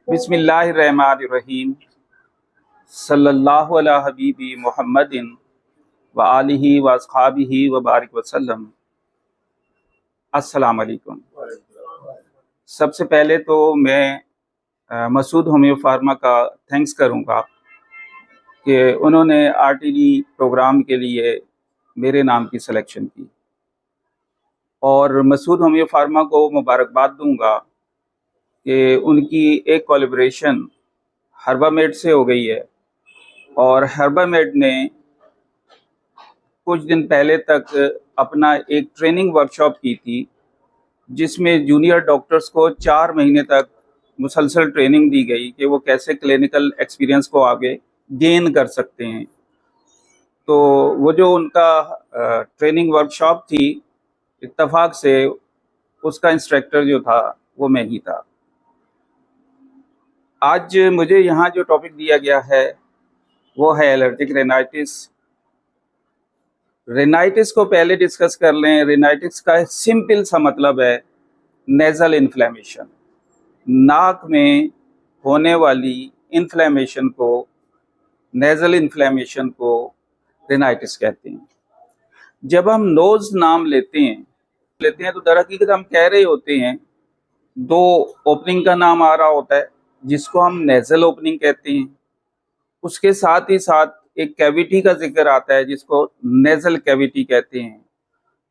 बिस्मिल्लाहिर्रहमानिर्रहीम सल्लल्लाहु अला हबीबी मुहम्मदिन व आलिहि व अस्हाबिहि व बारिक वसल्लम। अस्सलाम वालेकुम। सबसे पहले तो मैं मसूद होम्यो फार्मा का थैंक्स करूँगा कि उन्होंने आरटीडी प्रोग्राम के लिए मेरे नाम की सिलेक्शन की, और मसूद होम्यो फार्मा को मुबारकबाद दूंगा कि उनकी एक कोलैबोरेशन हर्बामेड से हो गई है। और हर्बामेड ने कुछ दिन पहले तक अपना एक ट्रेनिंग वर्कशॉप की थी, जिसमें जूनियर डॉक्टर्स को 4 महीने तक मुसलसल ट्रेनिंग दी गई कि वो कैसे क्लिनिकल एक्सपीरियंस को आगे गेन कर सकते हैं। तो वो जो उनका ट्रेनिंग वर्कशॉप थी, इत्तफाक से उसका इंस्ट्रक्टर जो था वो मैं ही था। आज मुझे यहाँ जो टॉपिक दिया गया है वो है एलर्जिक रेनाइटिस। रेनाइटिस को पहले डिस्कस कर लें। रेनाइटिस का सिंपल सा मतलब है नेजल इन्फ्लेमेशन। नाक में होने वाली इन्फ्लेमेशन को, नेजल इन्फ्लेमेशन को रेनाइटिस कहते हैं। जब हम नोज नाम लेते हैं तो दरहकीकत हम कह रहे होते हैं, दो ओपनिंग का नाम आ रहा होता है जिसको हम नेजल ओपनिंग कहते हैं, उसके साथ ही साथ एक कैविटी का जिक्र आता है जिसको नेजल कैविटी कहते हैं।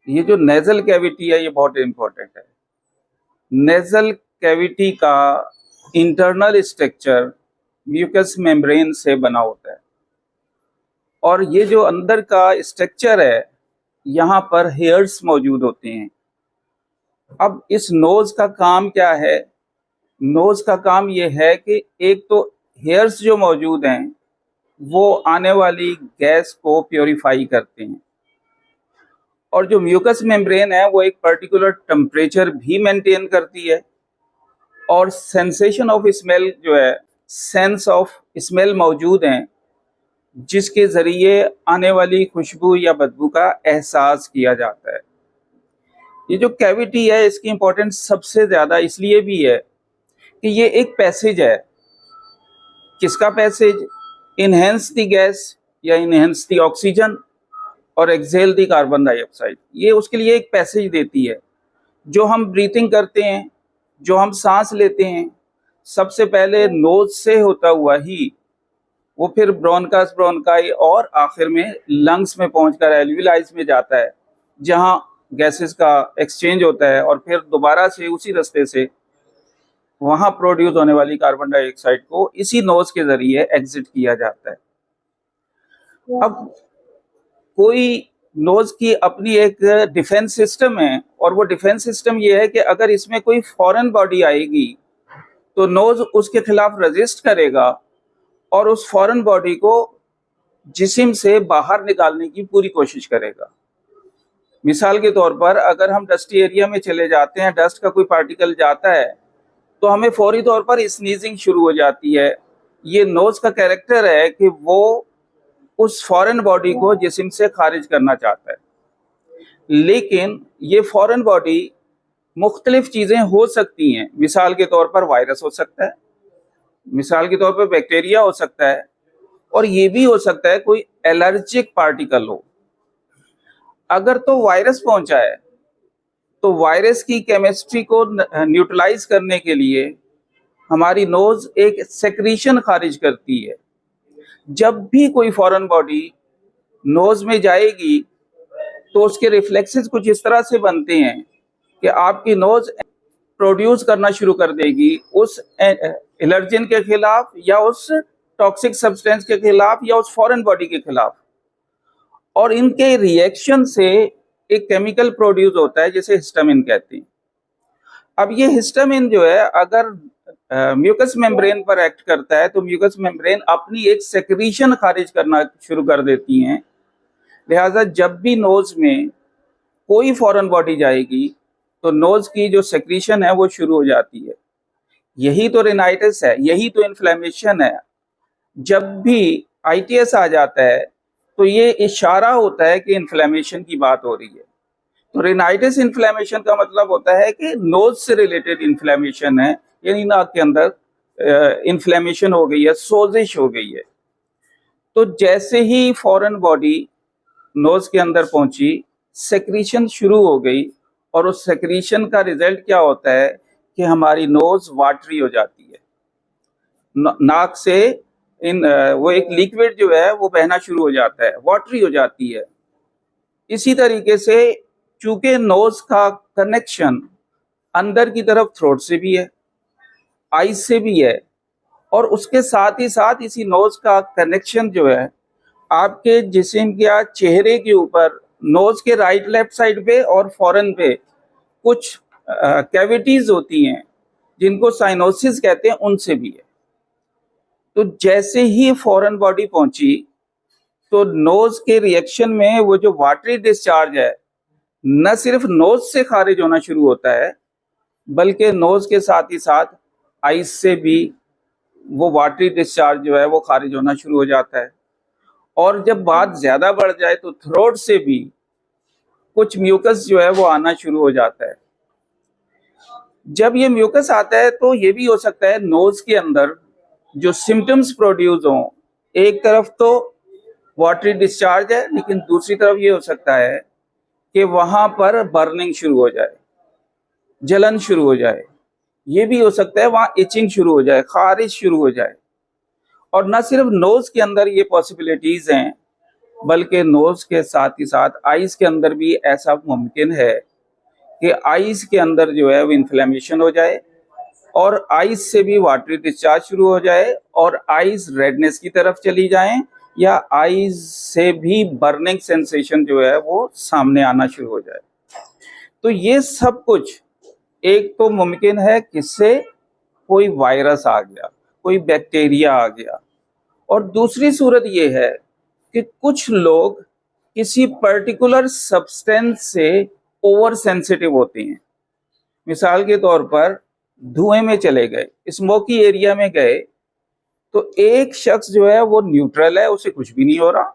ये जो नेजल कैविटी है ये बहुत इंपॉर्टेंट है। नेजल कैविटी का इंटरनल स्ट्रक्चर म्यूकस मेम्ब्रेन से बना होता है, और ये जो अंदर का स्ट्रक्चर है यहाँ पर हेयर्स मौजूद होते हैं। अब इस नोज का काम क्या है? नोज का काम ये है कि एक तो हेयर्स जो मौजूद हैं वो आने वाली गैस को प्योरीफाई करते हैं, और जो म्यूकस मेम्ब्रेन है वो एक पर्टिकुलर टेम्परेचर भी मेंटेन करती है, और सेंसेशन ऑफ स्मेल जो है, सेंस ऑफ स्मेल मौजूद हैं जिसके ज़रिए आने वाली खुशबू या बदबू का एहसास किया जाता है। ये जो कैविटी है इसकी इम्पोर्टेंस सबसे ज़्यादा इसलिए भी है कि ये एक पैसेज है। किसका पैसेज? इनहेंस द गैस या इनहेंस द ऑक्सीजन और एक्सेल द कार्बन डाइऑक्साइड। ये उसके लिए एक पैसेज देती है। जो हम ब्रीथिंग करते हैं, जो हम सांस लेते हैं, सबसे पहले नोज से होता हुआ ही वो फिर ब्रोनकास, ब्रोनकाई और आखिर में लंग्स में पहुंचकर एल्विलाइज में जाता है, जहां गैसेस का एक्सचेंज होता है, और फिर दोबारा से उसी रास्ते से वहां प्रोड्यूस होने वाली कार्बन डाइऑक्साइड को इसी नोज के जरिए एग्जिट किया जाता है। अब कोई नोज की अपनी एक डिफेंस सिस्टम है, और वो डिफेंस सिस्टम ये है कि अगर इसमें कोई फॉरेन बॉडी आएगी तो नोज उसके खिलाफ रजिस्ट करेगा और उस फॉरेन बॉडी को जिस्म से बाहर निकालने की पूरी कोशिश करेगा। मिसाल के तौर पर अगर हम डस्टी एरिया में चले जाते हैं, डस्ट का कोई पार्टिकल जाता है तो हमें फौरी तौर पर स्नीजिंग शुरू हो जाती है। ये नोज का कैरेक्टर है कि वो उस फॉरेन बॉडी को जिस्म से खारिज करना चाहता है। लेकिन ये फॉरेन बॉडी मुख्तलिफ चीज़ें हो सकती हैं। मिसाल के तौर पर वायरस हो सकता है, मिसाल के तौर पर बैक्टीरिया हो सकता है, और ये भी हो सकता है कोई एलर्जिक पार्टिकल हो। अगर तो वायरस पहुंचा है तो वायरस की केमिस्ट्री को न्यूट्रलाइज करने के लिए हमारी नोज एक सेक्रीशन खारिज करती है। जब भी कोई फॉरेन बॉडी नोज में जाएगी तो उसके रिफ्लेक्सेस कुछ इस तरह से बनते हैं कि आपकी नोज प्रोड्यूस करना शुरू कर देगी उस एलर्जन के खिलाफ, या उस टॉक्सिक सब्सटेंस के खिलाफ, या उस फॉरेन बॉडी के खिलाफ। और इनके रिएक्शन से एक केमिकल प्रोड्यूस होता है जिसे हिस्टामिन कहते हैं। अब ये हिस्टामिन जो है अगर म्यूकस मेम्ब्रेन पर एक्ट करता है तो म्यूकस मेम्ब्रेन अपनी एक सेक्रीशन खारिज करना शुरू कर देती हैं। लिहाजा जब भी नोज में कोई फॉरेन बॉडी जाएगी तो नोज की जो सेक्रीशन है वो शुरू हो जाती है। यही तो रेनाइटिस है, यही तो इन्फ्लेमेशन है। जब भी आईटीएस आ जाता है तो ये इशारा होता है कि इन्फ्लेमेशन की बात हो रही है। तो रेनाइटिस इन्फ्लेमेशन का मतलब होता है कि नोज से रिलेटेड इन्फ्लेमेशन है, यानी नाक के अंदर इन्फ्लेमेशन हो गई है, सोजिश हो गई है। तो जैसे ही फॉरेन बॉडी नोज के अंदर पहुंची, सेक्रीशन शुरू हो गई, और उस सेक्रीशन का रिजल्ट क्या होता है कि हमारी नोज वाटरी हो जाती है। नाक से वो एक लिक्विड जो है वो बहना शुरू हो जाता है, वाटरी हो जाती है। इसी तरीके से चूंकि नोज का कनेक्शन अंदर की तरफ थ्रोट से भी है, आईज से भी है, और उसके साथ ही साथ इसी नोज का कनेक्शन जो है आपके जिस्म या चेहरे के ऊपर, नोज के राइट लेफ्ट साइड पे और फॉरन पे कुछ कैविटीज होती हैं जिनको साइनोसिस कहते हैं, उनसे भी है। तो जैसे ही फॉरेन बॉडी पहुंची तो नोज के रिएक्शन में वो जो वाटरी डिस्चार्ज है न सिर्फ नोज से खारिज होना शुरू होता है, बल्कि नोज के साथ ही साथ आईज से भी वो वाटरी डिस्चार्ज जो है वो खारिज होना शुरू हो जाता है। और जब बात ज्यादा बढ़ जाए तो थ्रोट से भी कुछ म्यूकस जो है वो आना शुरू हो जाता है। जब ये म्यूकस आता है तो ये भी हो सकता है नोज के अंदर जो सिम्टम्स प्रोड्यूस हों, एक तरफ तो वाटरी डिस्चार्ज है, लेकिन दूसरी तरफ ये हो सकता है कि वहां पर बर्निंग शुरू हो जाए, जलन शुरू हो जाए। ये भी हो सकता है वहां इचिंग शुरू हो जाए, खारिश शुरू हो जाए। और न सिर्फ नोज के अंदर ये पॉसिबिलिटीज हैं, बल्कि नोज के साथ ही साथ आईज के अंदर भी ऐसा मुमकिन है कि आईज के अंदर जो है वो इन्फ्लेमेशन हो जाए और आईज से भी वाटरी डिस्चार्ज शुरू हो जाए और आईज रेडनेस की तरफ चली जाएं, या आईज से भी बर्निंग सेंसेशन जो है वो सामने आना शुरू हो जाए। तो ये सब कुछ एक तो मुमकिन है किससे, कोई वायरस आ गया, कोई बैक्टीरिया आ गया, और दूसरी सूरत ये है कि कुछ लोग किसी पर्टिकुलर सब्सटेंस से ओवर सेंसिटिव होते हैं। मिसाल के तौर पर धुएं में चले गए, स्मोकी एरिया में गए, तो एक शख्स जो है वो न्यूट्रल है, उसे कुछ भी नहीं हो रहा,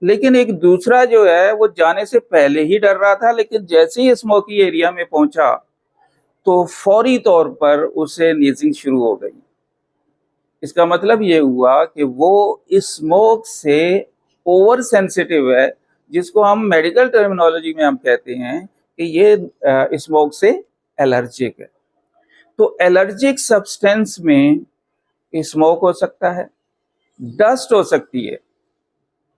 लेकिन एक दूसरा जो है वो जाने से पहले ही डर रहा था, लेकिन जैसे ही स्मोकी एरिया में पहुंचा तो फौरी तौर पर उसे नीजिंग शुरू हो गई। इसका मतलब ये हुआ कि वो स्मोक से ओवर सेंसिटिव है, जिसको हम मेडिकल टर्मिनोलॉजी में हम कहते हैं कि ये स्मोक से एलर्जिक है। तो एलर्जिक सब्सटेंस में स्मोक हो सकता है, डस्ट हो सकती है।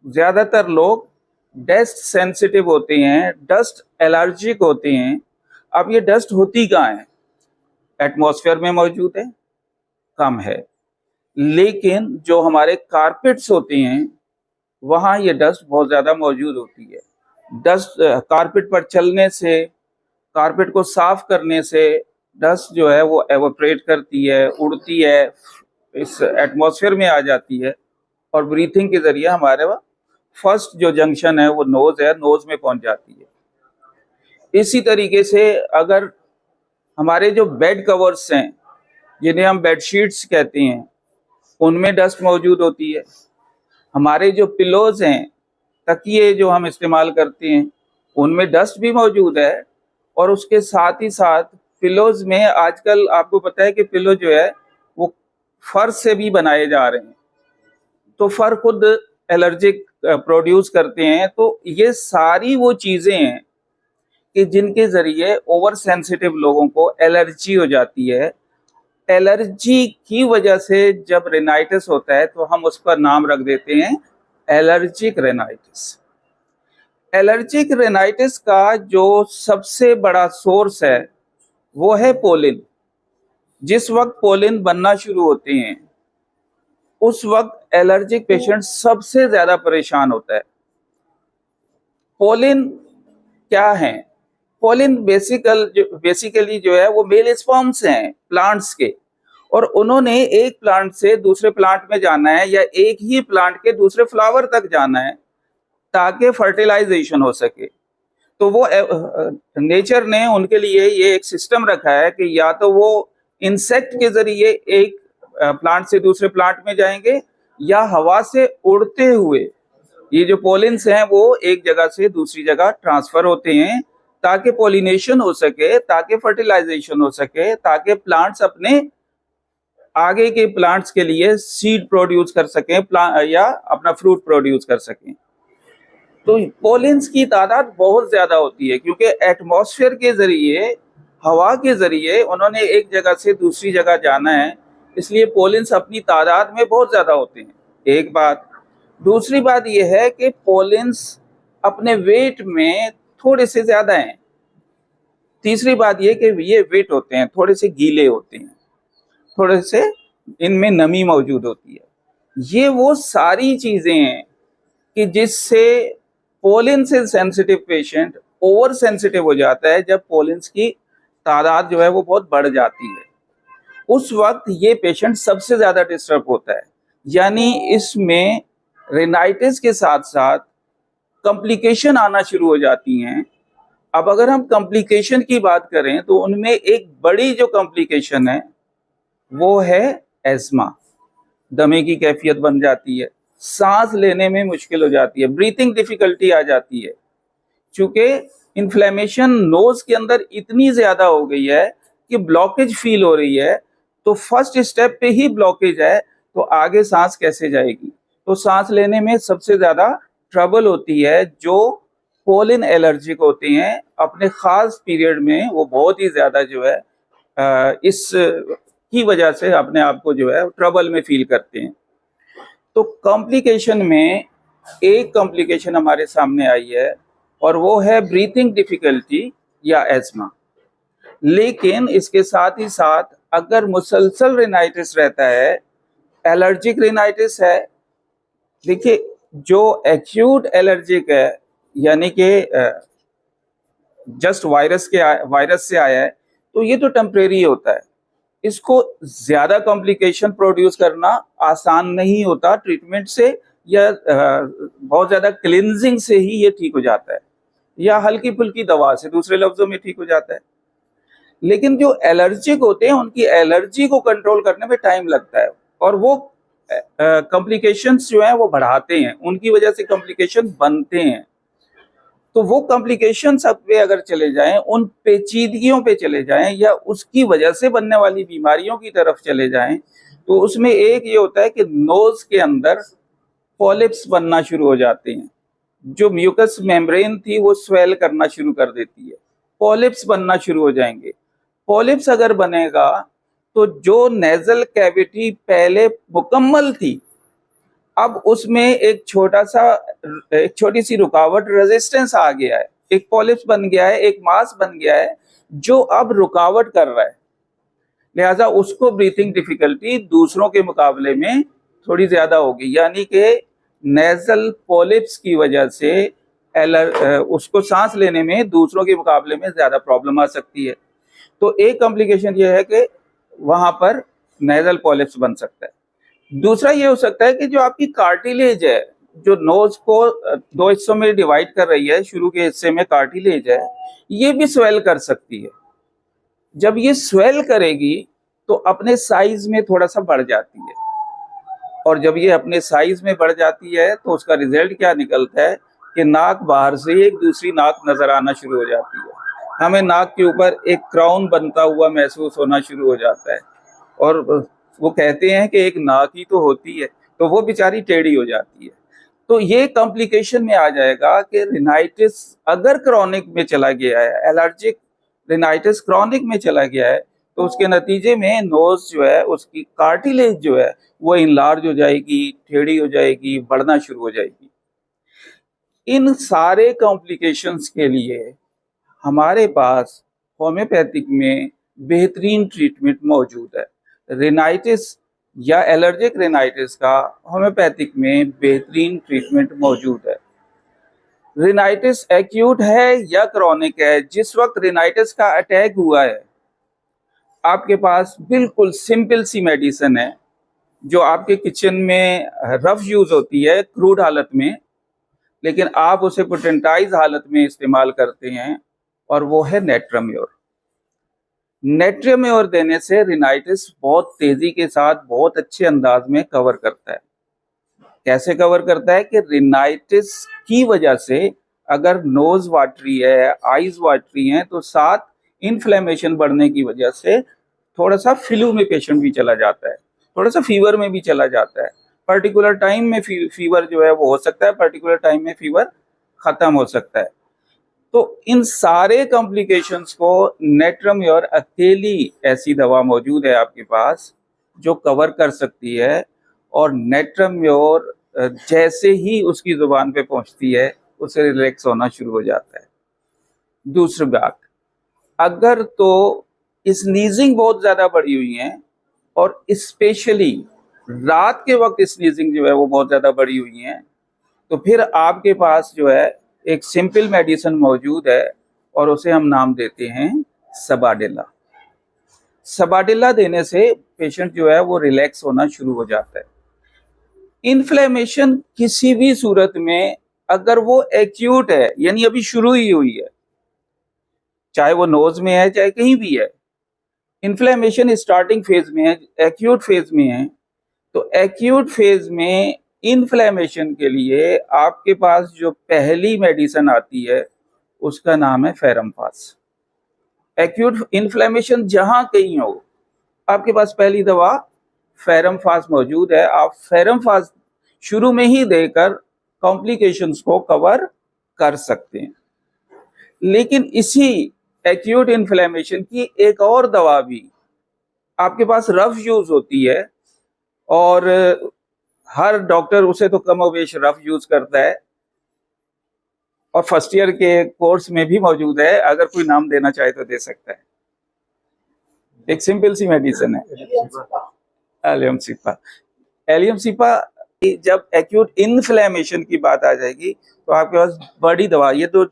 ज्यादातर लोग डस्ट सेंसिटिव होते हैं, डस्ट एलर्जिक होते हैं। अब ये डस्ट होती कहाँ है? एटमॉस्फेयर में मौजूद है, कम है, लेकिन जो हमारे कारपेट्स होते हैं वहां ये डस्ट बहुत ज्यादा मौजूद होती है। डस्ट कारपेट पर चलने से, कारपेट को साफ करने से डस्ट जो है वो एवोपरेट करती है, उड़ती है, इस एटमॉस्फेयर में आ जाती है, और ब्रीथिंग के जरिए हमारे फर्स्ट जो जंक्शन है वो नोज है, नोज में पहुंच जाती है। इसी तरीके से अगर हमारे जो बेड कवर्स हैं, जिन्हें हम बेडशीट्स कहते हैं, उनमें डस्ट मौजूद होती है। हमारे जो पिलोज हैं, तकिए जो हम इस्तेमाल करते हैं, उनमें डस्ट भी मौजूद है। और उसके साथ ही साथ पिलोज में आजकल आपको पता है कि पिलो जो है वो फर से भी बनाए जा रहे हैं, तो फर खुद एलर्जिक प्रोड्यूस करते हैं। तो ये सारी वो चीजें हैं कि जिनके जरिए ओवर सेंसिटिव लोगों को एलर्जी हो जाती है। एलर्जी की वजह से जब रेनाइटिस होता है तो हम उसका नाम रख देते हैं एलर्जिक रेनाइटिस। एलर्जिक रेनाइटिस का जो सबसे बड़ा सोर्स है वो है पोलिन। जिस वक्त पोलिन बनना शुरू होते हैं उस वक्त एलर्जिक पेशेंट सबसे ज्यादा परेशान होता है। पोलिन क्या है? पोलिन बेसिकली जो है वो मेल स्पर्म्स हैं प्लांट्स के, और उन्होंने एक प्लांट से दूसरे प्लांट में जाना है या एक ही प्लांट के दूसरे फ्लावर तक जाना है ताकि फर्टिलाइजेशन हो सके। तो वो नेचर ने उनके लिए ये एक सिस्टम रखा है कि या तो वो इंसेक्ट के जरिए एक प्लांट से दूसरे प्लांट में जाएंगे, या हवा से उड़ते हुए ये जो पोलिन्स हैं वो एक जगह से दूसरी जगह ट्रांसफर होते हैं ताकि पोलिनेशन हो सके, ताकि फर्टिलाइजेशन हो सके, ताकि प्लांट्स अपने आगे के प्लांट्स के लिए सीड प्रोड्यूस कर सकें या अपना फ्रूट प्रोड्यूस कर सकें। तो पोलेंस की तादाद बहुत ज्यादा होती है क्योंकि एटमॉस्फेयर के जरिए, हवा के जरिए उन्होंने एक जगह से दूसरी जगह जाना है, इसलिए पोलेंस अपनी तादाद में बहुत ज्यादा होते हैं। एक बात। दूसरी बात यह है कि पोलेंस अपने वेट में थोड़े से ज्यादा हैं। तीसरी बात यह कि ये वेट होते हैं, थोड़े से गीले होते हैं, थोड़े से इनमें नमी मौजूद होती है। ये वो सारी चीजें हैं कि जिससे पोलन से सेंसिटिव पेशेंट ओवर सेंसिटिव हो जाता है। जब पोलेंस की तादाद जो है वो बहुत बढ़ जाती है, उस वक्त ये पेशेंट सबसे ज्यादा डिस्टर्ब होता है। यानी इसमें रिनाइटिस के साथ साथ कॉम्प्लिकेशन आना शुरू हो जाती हैं। अब अगर हम कॉम्प्लिकेशन की बात करें तो उनमें एक बड़ी जो कॉम्प्लिकेशन है वो है एस्मा। दमे की कैफियत बन जाती है, सांस लेने में मुश्किल हो जाती है, ब्रीथिंग डिफिकल्टी आ जाती है। चूंकि इन्फ्लेमेशन नोज के अंदर इतनी ज्यादा हो गई है कि ब्लॉकेज फील हो रही है, तो फर्स्ट स्टेप पे ही ब्लॉकेज है, तो आगे सांस कैसे जाएगी। तो सांस लेने में सबसे ज्यादा ट्रबल होती है। जो पोलन एलर्जिक होते हैं अपने खास पीरियड में वो बहुत ही ज्यादा जो है इस की वजह से अपने आप को जो है ट्रबल में फील करते हैं। तो कॉम्प्लिकेशन में एक कॉम्प्लिकेशन हमारे सामने आई है और वो है ब्रीथिंग डिफिकल्टी या एस्मा। लेकिन इसके साथ ही साथ अगर मुसलसल रिनाइटिस रहता है, एलर्जिक रिनाइटिस है, देखिए जो एक्यूट एलर्जिक है यानी कि जस्ट वायरस से आया है, तो ये तो टेम्परेरी होता है। इसको ज्यादा कॉम्प्लिकेशन प्रोड्यूस करना आसान नहीं होता ट्रीटमेंट से, या बहुत ज्यादा क्लिनजिंग से ही ये ठीक हो जाता है, या हल्की फुल्की दवा से, दूसरे लफ्जों में ठीक हो जाता है। लेकिन जो एलर्जिक होते हैं उनकी एलर्जी को कंट्रोल करने में टाइम लगता है और वो कॉम्प्लिकेशंस जो है वो बढ़ाते हैं, उनकी वजह से कॉम्प्लिकेशन बनते हैं। तो वो कॉम्प्लिकेशंस पे अगर चले जाएं, उन पेचीदगियों पे चले जाएं या उसकी वजह से बनने वाली बीमारियों की तरफ चले जाएं, तो उसमें एक ये होता है कि नोज के अंदर पॉलिप्स बनना शुरू हो जाते हैं। जो म्यूकस मेम्ब्रेन थी वो स्वेल करना शुरू कर देती है, पॉलिप्स बनना शुरू हो जाएंगे। पॉलिप्स अगर बनेगा तो जो नेजल कैविटी पहले मुकम्मल थी, अब उसमें एक छोटी सी रुकावट, रेजिस्टेंस आ गया है, एक पॉलिप्स बन गया है, एक मास बन गया है जो अब रुकावट कर रहा है। लिहाजा उसको ब्रीथिंग डिफिकल्टी दूसरों के मुकाबले में थोड़ी ज्यादा होगी, यानी कि नेजल पॉलिप्स की वजह से उसको सांस लेने में दूसरों के मुकाबले में ज्यादा प्रॉब्लम आ सकती है। तो एक कॉम्प्लिकेशन ये है कि वहां पर नेजल पॉलिप्स बन सकता है। दूसरा ये हो सकता है कि जो आपकी कार्टिलेज है, जो नोज को दो हिस्सों में डिवाइड कर रही है, शुरू के हिस्से में कार्टिलेज है, ये भी स्वेल कर सकती है। जब ये स्वेल करेगी तो अपने साइज में थोड़ा सा बढ़ जाती है, और जब ये अपने साइज में बढ़ जाती है तो उसका रिजल्ट क्या निकलता है कि नाक बाहर से एक दूसरी नाक नजर आना शुरू हो जाती है। हमें नाक के ऊपर एक क्राउन बनता हुआ महसूस होना शुरू हो जाता है, और वो कहते हैं कि एक नाक ही तो होती है, तो वो बेचारी टेढ़ी हो जाती है। तो ये कॉम्प्लिकेशन में आ जाएगा कि रिनाइटिस अगर क्रॉनिक में चला गया है, एलर्जिक रिनाइटिस क्रॉनिक में चला गया है, तो उसके नतीजे में नोज जो है, उसकी कार्टिलेज जो है वो इनलार्ज हो जाएगी, टेढ़ी हो जाएगी, बढ़ना शुरू हो जाएगी। इन सारे कॉम्प्लिकेशंस के लिए हमारे पास होम्योपैथिक में बेहतरीन ट्रीटमेंट मौजूद है। रिनाइटिस या एलर्जिक रिनाइटिस का होम्योपैथिक में बेहतरीन ट्रीटमेंट मौजूद है। रिनाइटिस एक्यूट है या क्रॉनिक है, जिस वक्त रिनाइटिस का अटैक हुआ है, आपके पास बिल्कुल सिंपल सी मेडिसिन है जो आपके किचन में रफ यूज होती है क्रूड हालत में, लेकिन आप उसे पोटेंटाइज हालत में इस्तेमाल करते हैं, और वो है नेट्राम्योर। नेट्राम्योर देने से रिनाइटिस बहुत तेजी के साथ, बहुत अच्छे अंदाज में कवर करता है। कैसे कवर करता है कि रिनाइटिस की वजह से अगर नोज वाटरी है, आईज वाटरी हैं, तो साथ इन्फ्लेमेशन बढ़ने की वजह से थोड़ा सा फ्लू में पेशेंट भी चला जाता है। थोड़ा सा फीवर में भी चला जाता है। पर्टिकुलर टाइम में फीवर जो है वो हो सकता है, पर्टिकुलर टाइम में फीवर खत्म हो सकता है। तो इन सारे कॉम्प्लिकेशंस को नेट्रम्योर अकेली ऐसी दवा मौजूद है आपके पास जो कवर कर सकती है, और नेट्रम्योर जैसे ही उसकी जुबान पे पहुंचती है उसे रिलैक्स होना शुरू हो जाता है। दूसरी बात, अगर तो स्नीजिंग बहुत ज्यादा बढ़ी हुई है और स्पेशली रात के वक्त स्नीजिंग जो है वो बहुत ज्यादा बढ़ी हुई है, तो फिर आपके पास जो है एक सिंपल मेडिसिन मौजूद है और उसे हम नाम देते हैं सबाडेला। सबाडेला देने से पेशेंट जो है वो रिलैक्स होना शुरू हो जाता है। इन्फ्लेमेशन किसी भी सूरत में अगर वो एक्यूट है, यानी अभी शुरू ही हुई है, चाहे वो नोज में है चाहे कहीं भी है, इन्फ्लेमेशन स्टार्टिंग फेज में है, एक्यूट फेज में है, तो एक्यूट फेज में इन्फ्लेमेशन के लिए आपके पास जो पहली मेडिसिन आती है उसका नाम है फेरमफास। एक्यूट इन्फ्लेमेशन जहां कहीं हो, आपके पास पहली दवा फेरमफास मौजूद है। आप फेरमफास शुरू में ही देकर कॉम्प्लिकेशंस को कवर कर सकते हैं। लेकिन इसी एक्यूट इन्फ्लेमेशन की एक और दवा भी आपके पास रफ यूज होती है, और हर डॉक्टर उसे तो कमोबेश रफ यूज करता है, और फर्स्ट ईयर के कोर्स में भी मौजूद है। अगर कोई नाम देना चाहे तो दे सकता है। एक सिंपल सी मेडिसिन है एलियम सिपा। एलियम सिपा, जब एक्यूट इन्फ्लेमेशन की बात आ जाएगी तो आपके पास बड़ी दवा, ये तो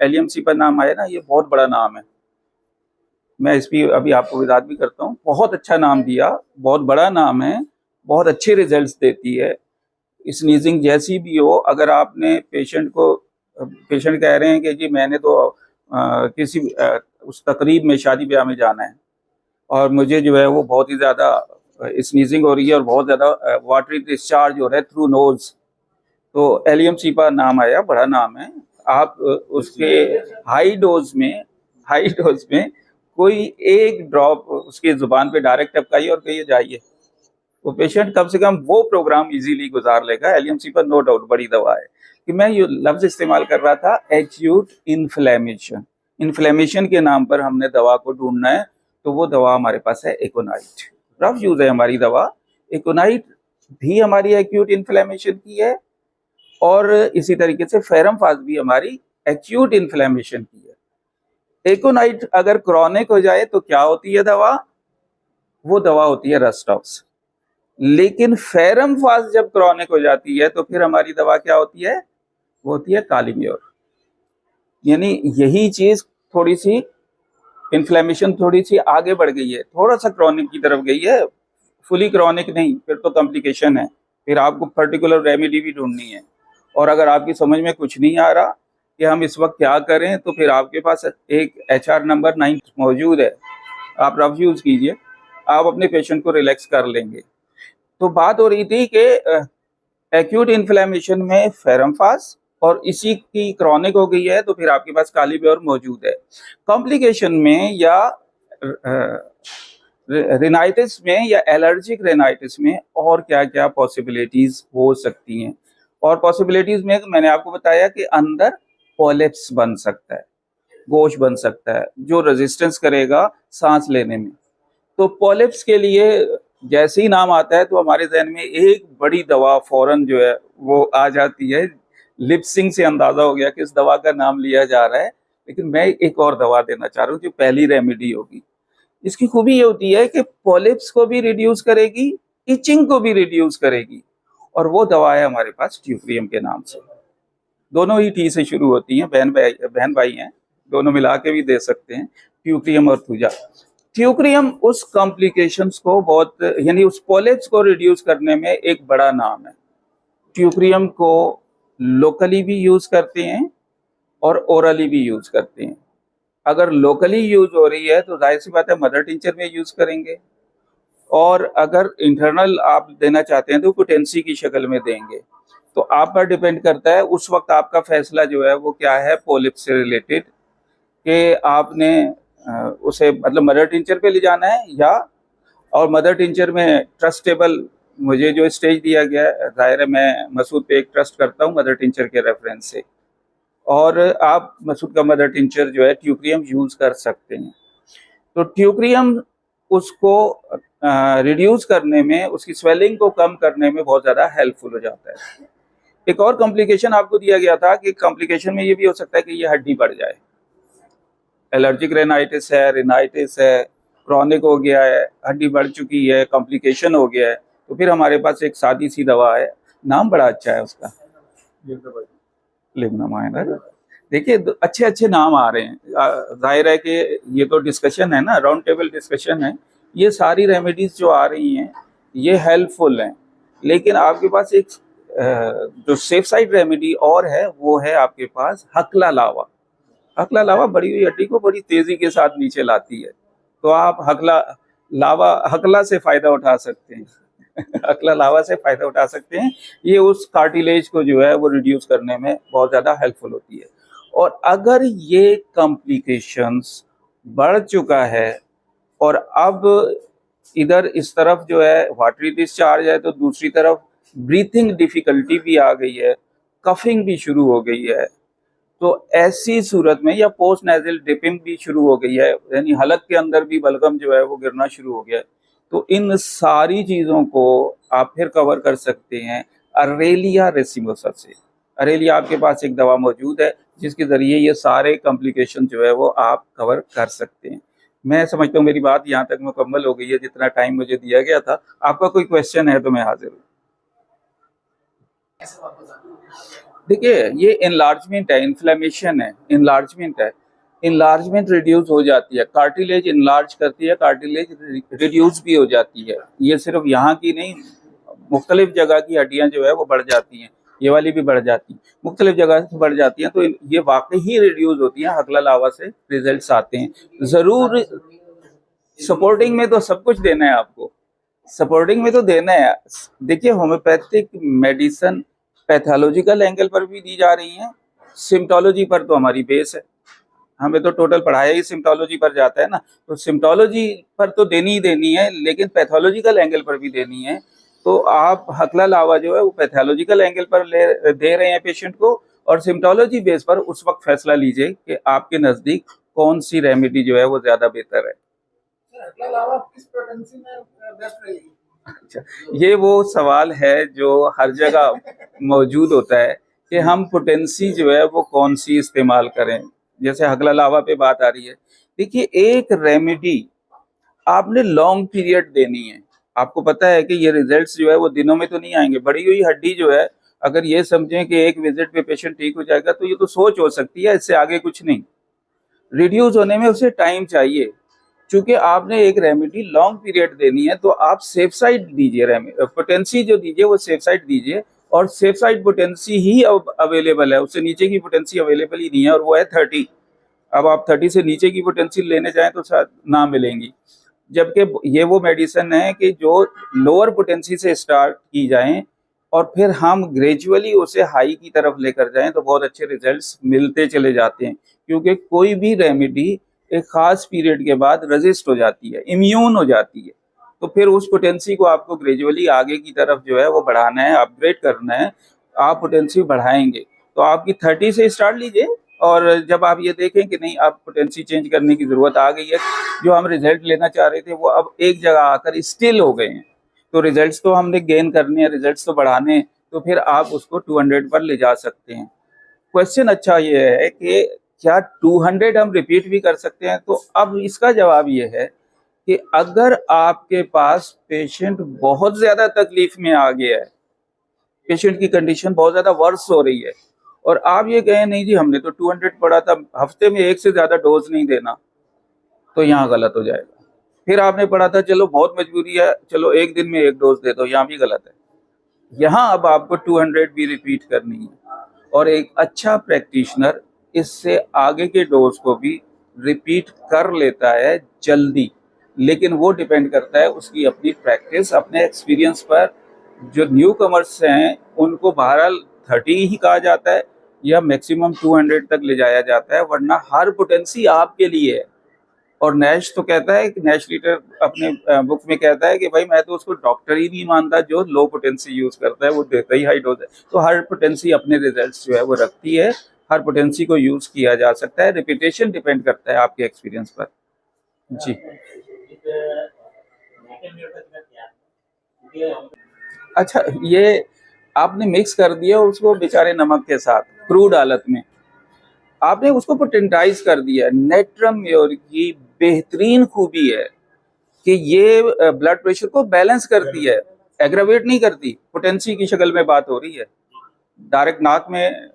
एलियम सिपा नाम आया ना, ये बहुत बड़ा नाम है। मैं इस पर अभी आपको वजाहत भी करता हूँ। बहुत अच्छा नाम दिया, बहुत बड़ा नाम है, बहुत अच्छे रिजल्ट्स देती है। स्नीजिंग जैसी भी हो, अगर आपने पेशेंट कह रहे हैं कि जी मैंने तो किसी उस तकरीब में, शादी ब्याह में जाना है और मुझे जो है वो बहुत ही ज़्यादा स्नीजिंग हो रही है और बहुत ज़्यादा वाटरी डिस्चार्ज हो रहा है थ्रू नोज, तो एलियम सिपा नाम आया, बड़ा नाम है। आप उसके हाई डोज में कोई एक ड्रॉप उसकी जुबान पे डायरेक्ट टपकाइए और कहिए जाइए, वो पेशेंट कम से कम वो प्रोग्राम इजीली गुजार लेगा। एलियम सिपा नो डाउट बड़ी दवा है। कि मैं ये लफ्ज इस्तेमाल कर रहा था एक्यूट इन्फ्लेमेशन, इन्फ्लेमेशन के नाम पर हमने दवा को ढूंढना है, तो वो दवा हमारे पास है एकोनाइट। रफ यूज है हमारी दवा। एकोनाइट भी हमारी एक्यूट इन्फ्लेमेशन की है, और इसी तरीके से फेरमफास भी हमारी एक्यूट इन्फ्लेमेशन की है। एकोनाइट अगर क्रॉनिक हो जाए तो क्या होती है दवा? वो दवा होती है रस्टॉक्स। लेकिन फेरमफास जब क्रॉनिक हो जाती है तो फिर हमारी दवा क्या होती है? वो होती है कालीम्योर। यानी यही चीज, थोड़ी सी इन्फ्लेमेशन थोड़ी सी आगे बढ़ गई है, थोड़ा सा क्रॉनिक की तरफ गई है, फुली क्रॉनिक नहीं, फिर तो कॉम्प्लिकेशन है, फिर आपको पर्टिकुलर रेमेडी भी ढूंढनी है। और अगर आपकी समझ में कुछ नहीं आ रहा कि हम इस वक्त क्या करें, तो फिर आपके पास एक HR नंबर 9 मौजूद है, आप रफ यूज कीजिए, आप अपने पेशेंट को रिलैक्स कर लेंगे। तो बात हो रही थी कि एक्यूट इन्फ्लेमेशन में फेरमफास, और इसी की क्रॉनिक हो गई है तो फिर आपके पास कालीब्योर मौजूद है। कॉम्प्लिकेशन में या रिनाइटिस में या एलर्जिक रिनाइटिस में और क्या क्या पॉसिबिलिटीज हो सकती हैं? और पॉसिबिलिटीज में मैंने आपको बताया कि अंदर पॉलिप्स बन सकता है, गोश बन सकता है जो रेजिस्टेंस करेगा सांस लेने में। तो पॉलिप्स के लिए जैसे ही नाम आता है तो हमारे जहन में एक बड़ी दवा फौरन जो है वो आ जाती है। लिपसिंग से अंदाजा हो गया कि इस दवा का नाम लिया जा रहा है, लेकिन मैं एक और दवा देना चाह रहा हूँ जो पहली रेमेडी होगी। इसकी खूबी ये होती है कि पॉलिप्स को भी रिड्यूस करेगी, इचिंग को भी रिड्यूस करेगी, और वो दवा है हमारे पास ट्यूक्रियम के नाम से। दोनों ही टी से शुरू होती हैं, बहन भाई हैं, दोनों मिला के भी दे सकते हैं, ट्यूक्रियम और थूजा। ट्यूक्रियम उस कॉम्प्लिकेशंस को बहुत, यानी उस पॉलिप्स को रिड्यूस करने में एक बड़ा नाम है। ट्यूक्रियम को लोकली भी यूज करते हैं और ओरली भी यूज करते हैं। अगर लोकली यूज हो रही है तो जाहिर सी बात है मदर टिंचर में यूज करेंगे, और अगर इंटरनल आप देना चाहते हैं तो पोटेंसी की शक्ल में देंगे। तो आप पर डिपेंड करता है उस वक्त आपका फैसला जो है वो क्या है पॉलिप्स से रिलेटेड, कि आपने उसे मतलब मदर टिंचर पे ले जाना है या और मदर टिंचर में ट्रस्टेबल मुझे जो स्टेज दिया गया है, ज़ाहिर है मैं मसूद पे एक ट्रस्ट करता हूँ मदर टिंचर के रेफरेंस से। और आप मसूद का मदर टिंचर जो है ट्यूक्रियम यूज़ कर सकते हैं। तो ट्यूक्रियम उसको रिड्यूस करने में, उसकी स्वेलिंग को कम करने में बहुत ज़्यादा हेल्पफुल हो जाता है। एक और कॉम्प्लिकेशन आपको दिया गया था कि कॉम्प्लिकेशन में ये भी हो सकता है कि ये हड्डी बढ़ जाए। एलर्जिक रेनाइटिस है, रिनाइटिस है, क्रॉनिक हो गया है, हड्डी बढ़ चुकी है, कॉम्प्लिकेशन हो गया है, तो फिर हमारे पास एक सादी सी दवा है, नाम बड़ा अच्छा है उसका, लिग्नामाइन। देखिए अच्छे अच्छे नाम आ रहे हैं। जाहिर है कि ये तो डिस्कशन है ना, राउंड टेबल डिस्कशन है। ये सारी रेमेडीज जो आ रही हैं ये हेल्पफुल हैं, लेकिन आपके पास एक जो सेफ साइड रेमेडी और है वो है आपके पास हकला लावा। हकला लावा बढ़ी हुई हड्डी को बड़ी तेजी के साथ नीचे लाती है, तो आप हकला से फायदा उठा सकते हैं। हकला लावा से फायदा उठा सकते हैं। ये उस कार्टिलेज को जो है वो रिड्यूस करने में बहुत ज्यादा हेल्पफुल होती है। और अगर ये कॉम्प्लिकेशंस बढ़ चुका है और अब इधर इस तरफ जो है वाटरी डिस्चार्ज है, तो दूसरी तरफ ब्रीथिंग डिफिकल्टी भी आ गई है, कफिंग भी शुरू हो गई है, तो ऐसी सूरत में, या पोस्ट नेजल डिपिंग भी शुरू हो गई है, यानी हलक के अंदर भी बलगम जो है वो गिरना शुरू हो गया है, तो इन सारी चीज़ों को आप फिर कवर कर सकते हैं अरेलिया रेसिमोसा से। अरेलिया आपके पास एक दवा मौजूद है जिसके ज़रिए ये सारे कॉम्प्लिकेशन जो है वो आप कवर कर सकते हैं। मैं समझता हूँ मेरी बात यहाँ तक मुकम्मल हो गई है, जितना टाइम मुझे दिया गया था। आपका कोई क्वेश्चन है तो मैं हाजिर हूँ। देखिए ये एनलार्जमेंट है, इन्फ्लेमेशन है, इनलार्जमेंट है। इनलार्जमेंट रिड्यूस हो जाती है, कार्टिलेज इनलार्ज करती है, कार्टिलेज रिड्यूस भी हो जाती है। ये सिर्फ यहाँ की नहीं, मुख्तलिफ जगह की हड्डियाँ जो है वो बढ़ जाती हैं, ये वाली भी बढ़ जाती हैं, मुख्तलिफ जगह से बढ़ जाती हैं, तो ये वाकई ही रिड्यूस होती हैं। हकला लावा से रिजल्ट्स आते हैं। ज़रूर सपोर्टिंग में तो सब कुछ देना है आपको, सपोर्टिंग में तो देना है। देखिए होम्योपैथिक मेडिसिन पैथोलॉजिकल एंगल पर भी दी जा रही हैं, सिम्टोलॉजी पर तो हमारी बेस है, हमें तो टोटल पढ़ाया ही सिम्टोलॉजी पर जाता है ना, तो सिम्टोलॉजी पर तो देनी ही देनी है, लेकिन पैथोलॉजिकल एंगल पर भी देनी है। तो आप हकला लावा जो है वो पैथोलॉजिकल एंगल पर दे रहे हैं पेशेंट को, और सिम्टोलॉजी बेस पर उस वक्त फैसला लीजिए कि आपके नज़दीक कौन सी रेमेडी जो है वो ज़्यादा बेहतर है। अच्छा, ये वो सवाल है जो हर जगह मौजूद होता है कि हम पोटेंसी जो है वो कौन सी इस्तेमाल करें। जैसे हकला लावा पे बात आ रही है, देखिए एक रेमेडी आपने लॉन्ग पीरियड देनी है। आपको पता है कि ये रिजल्ट्स जो है वो दिनों में तो नहीं आएंगे। बढ़ी हुई हड्डी जो है, अगर ये समझें कि एक विजिट पे पेशेंट ठीक हो जाएगा, तो ये तो सोच हो सकती है, इससे आगे कुछ नहीं। रिड्यूस होने में उसे टाइम चाहिए। चूंकि आपने एक रेमेडी लॉन्ग पीरियड देनी है, तो आप सेफ साइड दीजिए, पोटेंसी जो दीजिए वो सेफ साइड दीजिए, और सेफ साइड पोटेंसी ही अब अवेलेबल है, उससे नीचे की पोटेंसी अवेलेबल ही नहीं है, और वो है 30। अब आप 30 से नीचे की पोटेंसी लेने जाएं तो शायद ना मिलेंगी, जबकि ये वो मेडिसिन है कि जो लोअर पोटेंसी से स्टार्ट की जाएं और फिर हम ग्रेजुअली उसे हाई की तरफ लेकर जाएं, तो बहुत अच्छे रिजल्ट्स मिलते चले जाते हैं। क्योंकि कोई भी रेमेडी एक खास पीरियड के बाद रेजिस्ट हो जाती है, इम्यून हो जाती है, तो फिर उस पोटेंसी को आपको ग्रेजुअली आगे की तरफ जो है वो बढ़ाना है, अपग्रेड करना है। आप पोटेंसी बढ़ाएंगे तो आपकी 30 से स्टार्ट लीजिए, और जब आप ये देखें कि नहीं आप पोटेंसी चेंज करने की ज़रूरत आ गई है, जो हम रिजल्ट लेना चाह रहे थे वो अब एक जगह आकर स्टिल हो गए हैं, तो रिजल्ट्स तो हमने गेन करने हैं, रिजल्ट्स तो बढ़ाने हैं, तो फिर आप उसको 200 पर ले जा सकते हैं। क्वेश्चन अच्छा ये है कि क्या 200 हम रिपीट भी कर सकते हैं? तो अब इसका जवाब ये है कि अगर आपके पास पेशेंट बहुत ज़्यादा तकलीफ में आ गया है, पेशेंट की कंडीशन बहुत ज़्यादा वर्स हो रही है, और आप ये कहें नहीं जी हमने तो 200 पढ़ा था, हफ्ते में एक से ज़्यादा डोज नहीं देना, तो यहाँ गलत हो जाएगा। फिर आपने पढ़ा था चलो बहुत मजबूरी है, चलो एक दिन में एक डोज दे दो, यहाँ भी गलत है। यहाँ अब आपको 200 भी रिपीट करनी है, और एक अच्छा प्रैक्टिशनर इससे आगे के डोज को भी रिपीट कर लेता है जल्दी, लेकिन वो डिपेंड करता है उसकी अपनी प्रैक्टिस, अपने एक्सपीरियंस पर। जो न्यू कमर्स हैं उनको बहरहाल 30 ही कहा जाता है, या मैक्सिमम 200 तक ले जाया जाता है, वरना हर पोटेंसी आपके लिए है। और नैश तो कहता है कि नैश लीटर अपने बुक में कहता है कि भाई मैं तो उसको डॉक्टर ही नहीं मानता जो लो पोटेंसी यूज करता है, वो देता ही हाई डोज है। तो हर पोटेंसी अपने रिजल्ट्स जो है वो रखती है, हर पोटेंसी को यूज किया जा सकता है, रिपीटेशन डिपेंड करता है आपके एक्सपीरियंस पर। जी अच्छा, ये आपने मिक्स कर दिया उसको बेचारे नमक के साथ क्रूड हालत में, आपने उसको पोटेंटाइज कर दिया। नेट्रम म्योर की बेहतरीन खूबी है कि ये ब्लड प्रेशर को बैलेंस करती है, एग्रावेट नहीं करती। पोटेंसी की शक्ल में बात हो रही है, डायरेक्ट नाक में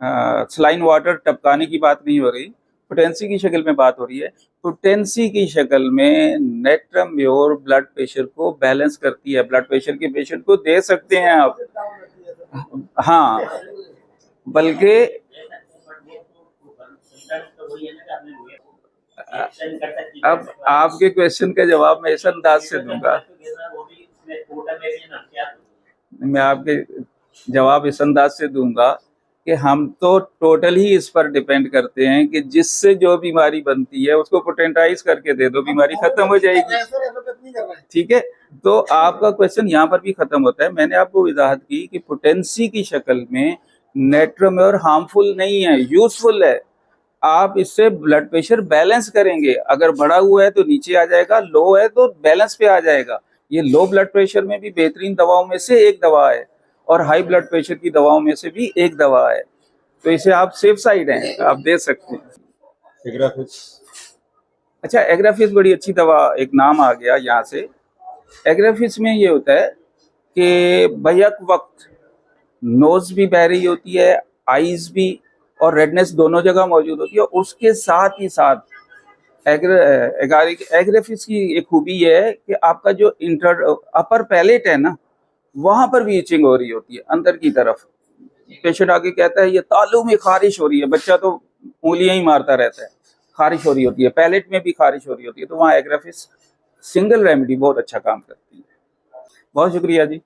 सलाइन वाटर टपकाने की बात नहीं हो रही, पोटेंसी की शक्ल में बात हो रही है। पोटेंसी की शक्ल में नेट्रम म्योर ब्लड प्रेशर को बैलेंस करती है। ब्लड प्रेशर के पेशेंट को दे सकते हैं आप, हाँ, बल्कि अब आपके क्वेश्चन का जवाब मैं इस अंदाज से दूंगा, मैं आपके जवाब इस अंदाज से दूंगा कि हम तो टोटल ही इस पर डिपेंड करते हैं कि जिससे जो बीमारी बनती है उसको पोटेंटाइज करके दे दो, बीमारी खत्म हो जाएगी। ठीक है, तो आपका क्वेश्चन यहाँ पर भी खत्म होता है। मैंने आपको वजाहत की कि पोटेंसी की शक्ल में नेट्रोम्योर हार्मफुल नहीं है, यूजफुल है। आप इससे ब्लड प्रेशर बैलेंस करेंगे, अगर बढ़ा हुआ है तो नीचे आ जाएगा, लो है तो बैलेंस पे आ जाएगा। ये लो ब्लड प्रेशर में भी बेहतरीन दवाओं में से एक दवा है और हाई ब्लड प्रेशर की दवाओं में से भी एक दवा है, तो इसे आप सेफ साइड हैं, आप दे सकते हैं। एग्राफिस, अच्छा एग्राफिस बड़ी अच्छी दवा, एक नाम आ गया यहाँ से। एग्राफिस में ये होता है कि बैक वक्त नोज भी बह रही होती है, आईज भी, और रेडनेस दोनों जगह मौजूद होती है। उसके साथ ही साथ एग्राफिस की एक खूबी ये है कि आपका जो अपर पैलेट है ना, वहां पर भी इचिंग हो रही होती है अंदर की तरफ। पेशेंट आके कहता है ये तालू में खारिश हो रही है, बच्चा तो उंगलियां ही मारता रहता है, खारिश हो रही होती है, पैलेट में भी खारिश हो रही होती है, तो वहाँ एग्राफिस सिंगल रेमेडी बहुत अच्छा काम करती है। बहुत शुक्रिया जी।